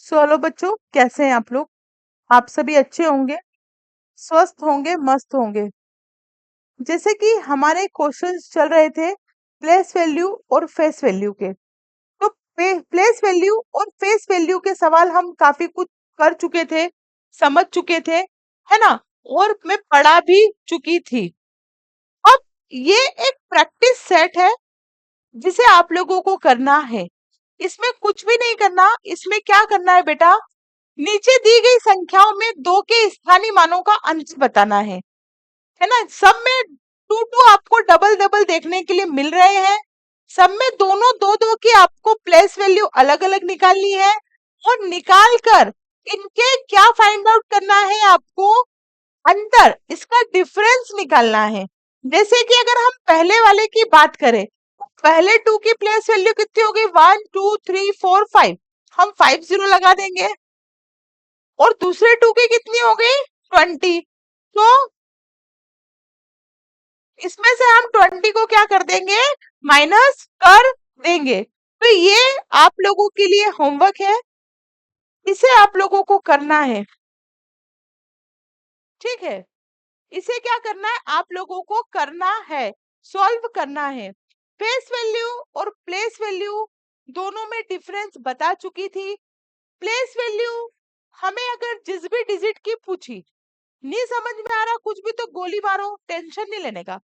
Hello बच्चों, कैसे हैं आप लोग। आप सभी अच्छे होंगे, स्वस्थ होंगे, मस्त होंगे। जैसे कि हमारे क्वेश्चंस चल रहे थे प्लेस वैल्यू और फेस वैल्यू के। तो प्लेस वैल्यू और फेस वैल्यू के सवाल हम काफी कुछ कर चुके थे, समझ चुके थे, है ना। और मैं पढ़ा भी चुकी थी। अब ये एक प्रैक्टिस सेट है जिसे आप लोगों को करना है। इसमें कुछ भी नहीं करना। इसमें क्या करना है बेटा, नीचे दी गई संख्याओं में दो के स्थानीय मानों का अंतर बताना है ना। सब में टू टू आपको डबल डबल देखने के लिए मिल रहे हैं। सब में दोनों दो दो की आपको प्लेस वैल्यू अलग अलग निकालनी है और निकाल कर इनके क्या फाइंड आउट करना है आपको, अंतर, इसका डिफरेंस निकालना है। जैसे कि अगर हम पहले वाले की बात करें, पहले टू की प्लेस वैल्यू कितनी होगी, 1 2 3 4 5। हम 50 लगा देंगे। और दूसरे टू की कितनी हो गई, 20। तो इसमें से हम 20 को क्या कर देंगे, माइनस कर देंगे। तो ये आप लोगों के लिए होमवर्क है, इसे आप लोगों को करना है। ठीक है, इसे क्या करना है, आप लोगों को करना है, सॉल्व करना है। फेस वैल्यू और प्लेस वैल्यू दोनों में डिफरेंस बता चुकी थी। प्लेस वैल्यू हमें अगर जिस भी डिजिट की पूछी, नहीं समझ में आ रहा कुछ भी, तो गोली मारो, टेंशन नहीं लेने का।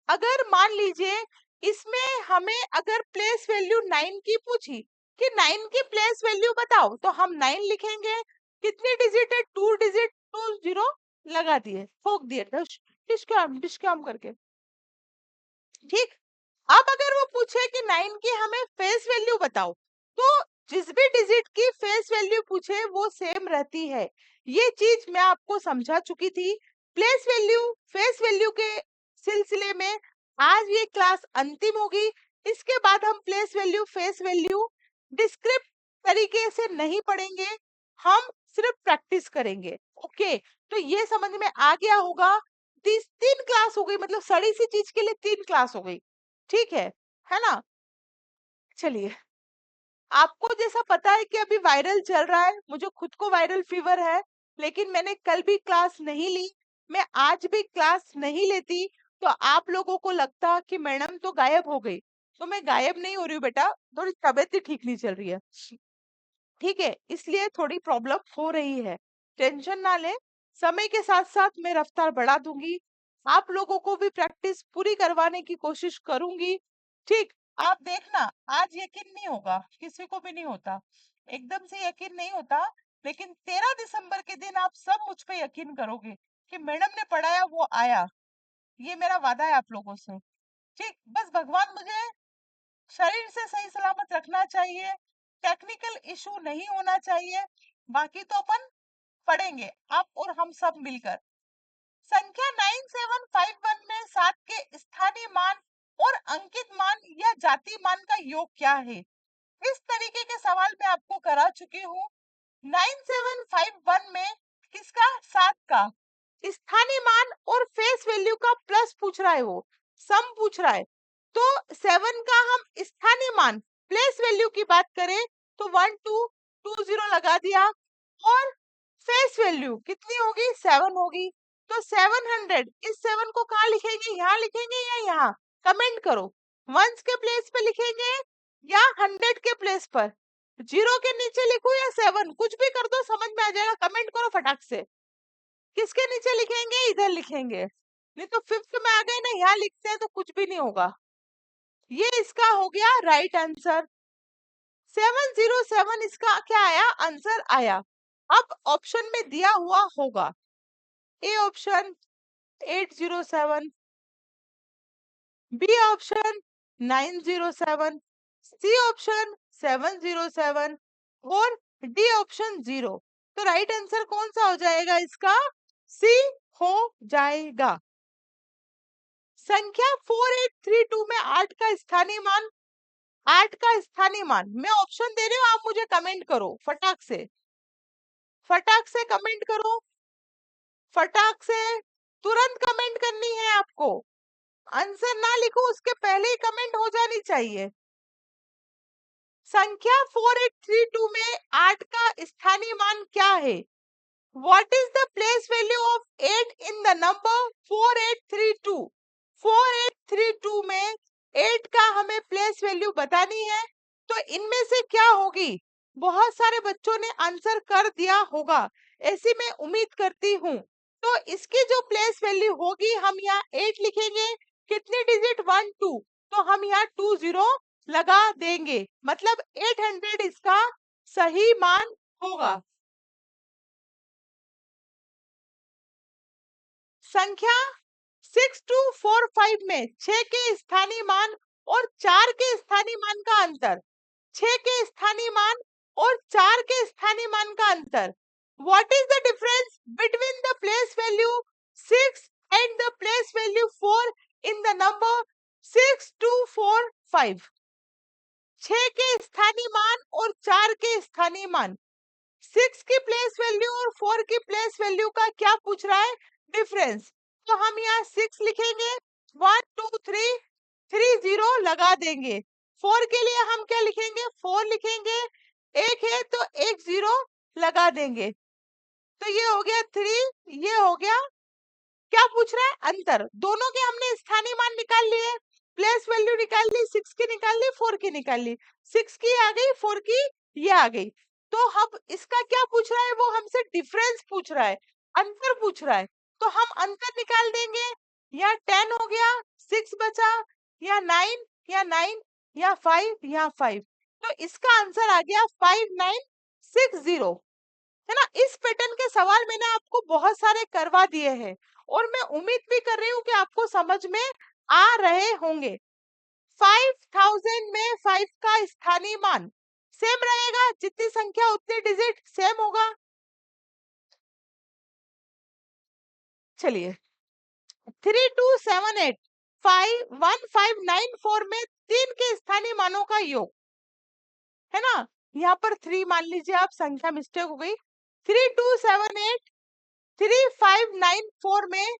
अगर मान लीजिए इसमें हमें अगर प्लेस वैल्यू 9 की पूछी कि 9 की प्लेस वैल्यू बताओ, तो हम 9 लिखेंगे। कितनी डिजिट है, 2 डिजिट, 2 0 लगा दिए, ठोक दिए, डिस्काम डिस्काम करके। ठीक। अब अगर वो पूछे कि 9 की हमें फेस वैल्यू बताओ, तो जिस भी डिजिट की फेस वैल्यू पूछे वो सेम रहती है। ये चीज मैं आपको समझा चुकी थी। प्लेस वैल्यू फेस वैल्यू के सिलसिले में आज ये क्लास अंतिम होगी। इसके बाद हम place value face value describe तरीके से नहीं पढ़ेंगे, हम सिर्फ प्रैक्टिस करेंगे। ओके, तो ये समझ में आ गया होगा। 3 क्लास हो गई, मतलब सड़ी सी चीज के लिए 3 क्लास हो गई। ठीक है ना। चलिए, आपको जैसा पता है कि अभी वायरल चल रहा है, मुझे खुद को वायरल फीवर है, लेकिन मैंने कल भी क्लास नहीं ली, मैं आज भी क्लास नहीं लेती। तो आप लोगों को लगता कि मैडम तो गायब हो गई, तो मैं गायब नहीं हो रही हूँ बेटा, थोड़ी तबीयत ही ठीक नहीं चल रही है। ठीक है, इसलिए थोड़ी प्रॉब्लम हो रही है, टेंशन ना ले। समय के साथ साथ मैं रफ्तार बढ़ा दूंगी, आप लोगों को भी प्रैक्टिस पूरी करवाने की कोशिश करूंगी। ठीक। आप देखना, आज यकीन नहीं होगा, किसी को भी नहीं होता, एकदम से यकीन नहीं होता, लेकिन 13 दिसंबर के दिन आप सब मुझ पे यकीन करोगे कि मैडम ने पढ़ाया वो आया। ये मेरा वादा है आप लोगों से। ठीक, बस भगवान मुझे शरीर से सही सलामत रखना चाहिए, टेक्निकल इशू नहीं होना चाहिए, बाकी तो अपन पढ़ेंगे, आप और हम सब मिलकर। संख्या 9751 में 7 के स्थानीय मान और अंकित मान या जाति मान का योग क्या है, इस तरीके के सवाल मैं आपको करा चुकी हूँ। 9751 में किसका, 7 का स्थानीय मान और फेस वैल्यू का प्लस पूछ रहा है, वो सम पूछ रहा है। तो 7 का हम स्थानीय मान प्लेस वैल्यू की बात करें तो 1220 लगा दिया, और फेस वैल्यू कितनी होगी, 7 होगी। तो 700, इस 7 को कहाँ लिखेंगे, यहाँ लिखेंगे या यहाँ, कमेंट करो। वंस के प्लेस पे लिखेंगे या 100 के प्लेस पर, 0 के नीचे लिखो या 7, कुछ भी कर दो, समझ में आ जाएगा, कमेंट करो फटाक से। किसके नीचे लिखेंगे, इधर लिखेंगे, नहीं तो फिफ्थ में आ गए ना, यहाँ लिखते हैं तो कुछ भी नहीं होगा। ये इसका हो गया राइट आंसर। 707 इसका क्या आया, आंसर आया। अब ऑप्शन में दिया हुआ होगा, A option 807, B option 907, C option 707 और डी ऑप्शन 0। तो राइट आंसर कौन सा हो जाएगा इसका, सी हो जाएगा। संख्या 4832 में 8 का स्थानीय मान, 8 का स्थानीय मान मैं ऑप्शन दे रही हूँ, आप मुझे कमेंट करो फटाक से, फटाक से कमेंट करो, फटाक से, तुरंत कमेंट करनी है आपको, आंसर ना लिखो उसके पहले ही कमेंट हो जानी चाहिए। संख्या 4832 में 8 का स्थानीय मान क्या है? What is the place value of 8 in the number 4832? 4832 में 8 का हमें प्लेस वैल्यू बतानी है। तो इनमें से क्या होगी? बहुत सारे बच्चों ने आंसर कर दिया होगा, ऐसी मैं उम्मीद करती हूँ। तो इसकी जो प्लेस वैल्यू होगी, हम यहाँ 8 लिखेंगे, कितने डिजिट 1 2, तो हम यहाँ 20 लगा देंगे, मतलब 800 इसका सही मान होगा। संख्या 6245 में 6 के स्थानीय मान और 4 के स्थानीय मान का अंतर, 6 के स्थानीय मान और 4 के स्थानीय मान का अंतर। What is the difference between the place value 6 and the place value 4 in the number 6245? 6 के स्थानीय मान और 4 के स्थानीय मान, 6 की प्लेस वैल्यू और 4 की प्लेस वैल्यू का क्या पूछ रहा है? डिफरेंस। तो हम यहाँ 6 लिखेंगे, 1 2 3 30 लगा देंगे। 4 के लिए हम क्या लिखेंगे? 4 लिखेंगे, एक है तो एक 0 लगा देंगे। तो ये हो गया 3, ये हो गया, क्या पूछ रहा है? अंतर। दोनों के हमने स्थानीय मान निकाल लिए, प्लेस वैल्यू निकाल ली, 6 की निकाल ली, 4 की निकाल ली, 6 की आ गई, 4 की ये आ गई। तो अब इसका क्या पूछ रहा है? वो हमसे डिफरेंस पूछ रहा है, अंतर पूछ रहा है। तो हम अंतर निकाल देंगे, या 10 हो गया, 6 बचा, या 9, या 9, या 5, या 5। तो इसका आंसर आ गया 5960, है ना। इस पैटर्न के सवाल मैंने आपको बहुत सारे करवा दिए हैं और मैं उम्मीद भी कर रही हूँ कि आपको समझ में आ रहे होंगे। 5000 में 5 का स्थानीय मान सेम रहेगा, जितनी संख्या उतने डिजिट सेम होगा। चलिए, 3278 1594 में 3 के स्थानीय मानों का योग, है ना। यहाँ पर 3 मान लीजिए आप, संख्या मिस्टेक हो गई। 3278 3594 में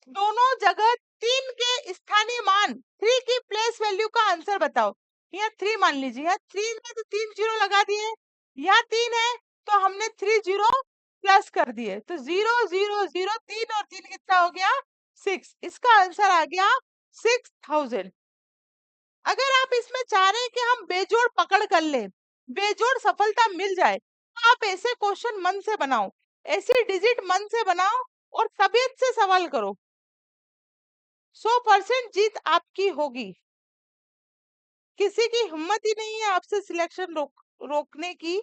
दोनों जगह 3 के स्थानीय मान, 3 की प्लेस वैल्यू का आंसर बताओ। यहाँ 3 मान लीजिए, यहाँ 3 है तो 3 0 लगा दिए, यहाँ 3 है तो हमने 3 0 प्लस कर दिए, तो 0 0 0 3 और 3 कितना हो गया? 6। इसका आंसर आ गया 6000। अगर आप इसमें चाह रहे हैं कि हम बेजोड़ पकड़ कर ले, बेजोड़ सफलता मिल जाए, तो आप ऐसे क्वेश्चन मन से बनाओ, ऐसे डिजिट मन से बनाओ और तबीयत से सवाल करो। 100% जीत आपकी होगी। किसी की हिम्मत ही नहीं है आपसे सिलेक्शन रोकने की।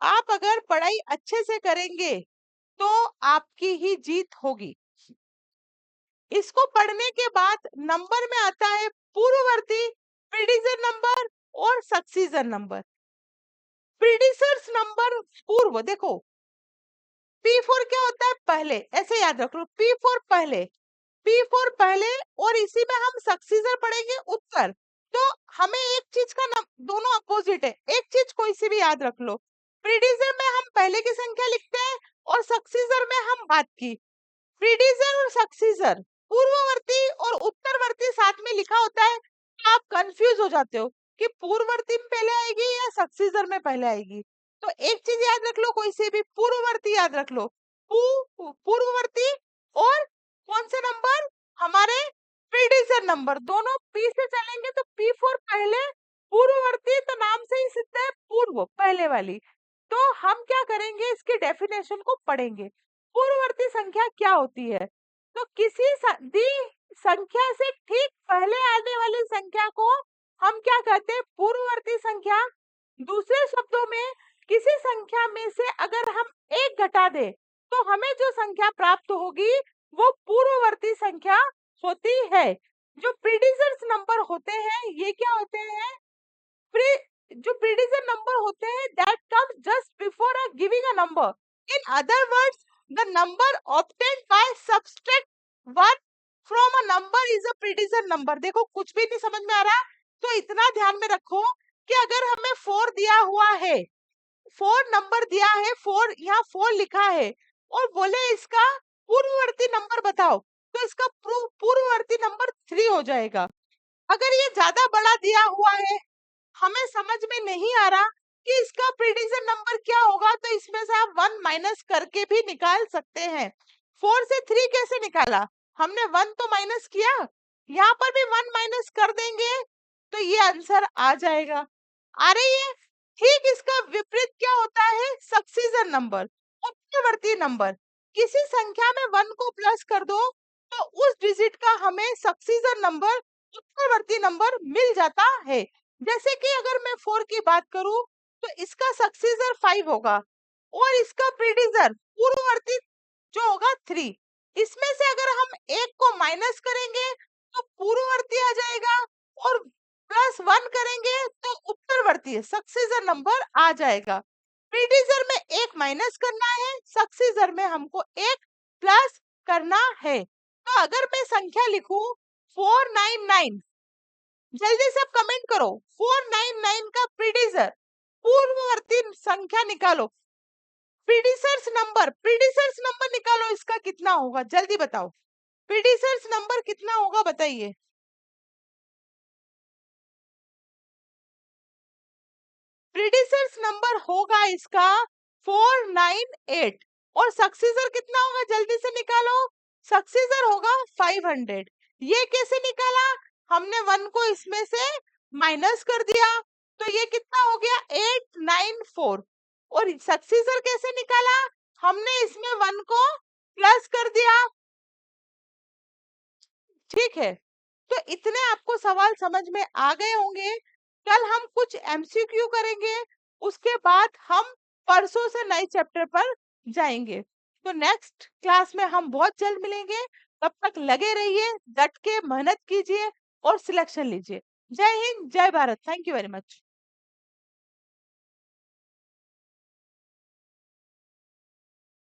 आप अगर पढ़ाई अच्छे से करेंगे तो आपकी ही जीत होगी। इसको पढ़ने के बाद नंबर में आता है पूर्ववर्ती, प्रीडिसर नंबर और सक्सीजर नंबर। प्रीडिसर्स नंबर पूर्व, देखो P4 क्या होता है? पहले, ऐसे याद रख लो, P4 पहले, P4 पहले, और इसी में हम सक्सीजर पढ़ेंगे उत्तर। तो हमें एक चीज का दोनों अपोजिट है, एक चीज कोई सी भी याद रख लो। प्रीडिसर में हम पहले की संख्या लिखते हैं और सक्सीजर में हम बाद की। प्रीडिसर और सक्सीजर, पूर्ववर्ती और उत्तरवर्ती साथ में लिखा होता है, तो आप कंफ्यूज हो जाते हो कि पूर्ववर्ती में पहले आएगी या सक्सीजर में पहले आएगी। तो एक चीज याद रख लो, कोई से भी पूर्ववर्ती याद रख लो, पूर्ववर्ती और कौन से नंबर? हमारे प्रीडिसर नंबर। दोनों पी से चलेंगे तो P4 पहले, पूर्ववर्ती तो नाम से ही सिद्ध है, पूर्व पहले वाली। तो हम क्या करेंगे, इसकी डेफिनेशन को पढ़ेंगे। पूर्ववर्ती संख्या क्या होती है? तो किसी दी संख्या से ठीक पहले आने वाली संख्या को हम क्या कहते हैं? पूर्ववर्ती संख्या। दूसरे शब्दों में, किसी संख्या में से अगर हम एक घटा दें तो हमें जो संख्या प्राप्त होगी वो पूर्ववर्ती संख्या होती है। जो प्रीडिसर्स नंबर होते हैं, ये क्या होते हैं? जो प्रीडिसर नंबर होते हैं, that comes just before giving a number. In other words, the number obtained by subtract 1 from a number is a predecessor number. देखो कुछ भी नहीं समझ में आ रहा तो इतना ध्यान में रखो कि अगर हमें 4 दिया हुआ है, 4 नंबर दिया है, 4 यहाँ 4 लिखा है और बोले इसका पूर्ववर्ती नंबर बताओ, तो इसका पूर्ववर्ती नंबर 3 हो जाएगा। अगर ये ज्यादा बड़ा दिया हुआ है, हमें समझ में नहीं आ रहा कि इसका प्रीडिक्शन नंबर क्या होगा, तो इसमें से आप 1 माइनस करके भी निकाल सकते हैं। 4 से 3 कैसे निकाला? हमने 1 तो माइनस किया, यहाँ पर भी 1 माइनस कर देंगे तो ये आंसर आ जाएगा। आ रही है? ठीक इसका विपरीत क्या होता है? सक्सीजन नंबर, उत्तरवर्ती नंबर। किसी संख्या में 1 को प्लस कर दो तो उस डिजिट का हमें सक्सीजन नंबर, उत्तरवर्ती नंबर मिल जाता है। जैसे कि अगर मैं 4 की बात करूं तो इसका सक्सीजर 5 होगा और इसका प्रीडिसर पूर्ववर्ती जो होगा 3। इसमें से अगर हम एक को माइनस करेंगे तो पूर्ववर्ती आ जाएगा और प्लस 1 करेंगे तो उत्तरवर्ती सक्सीजर नंबर आ जाएगा। प्रीडिसर में एक माइनस करना है, सक्सीजर में हमको एक प्लस करना है। तो अगर मैं संख्या लिखूं 499, जल्दी से आप कमेंट करो 499 का प्रीडिसर, पूर्ववर्ती संख्या निकालो। प्रीडिसर्स नंबर निकालो, इसका कितना होगा जल्दी बताओ। प्रीडिसर्स नंबर कितना होगा बताइए। प्रीडिसर्स नंबर होगा इसका 498 और सक्सीजर कितना होगा जल्दी से निकालो। सक्सीजर होगा 500। ये कैसे निकाला? हमने 1 को इसमें से माइनस कर दिया तो ये कितना हो गया 894। और सक्सीजर कैसे निकाला? हमने इसमें 1 को प्लस कर दिया। ठीक है, तो इतने आपको सवाल समझ में आ गए होंगे। कल हम कुछ एमसीक्यू करेंगे, उसके बाद हम परसों से नए चैप्टर पर जाएंगे। तो नेक्स्ट क्लास में हम बहुत जल्द मिलेंगे। तब तक लगे रहिए, डट के मेहनत कीजिए और सिलेक्शन लीजिए। जय हिंद, जय Bharat. Thank you very much.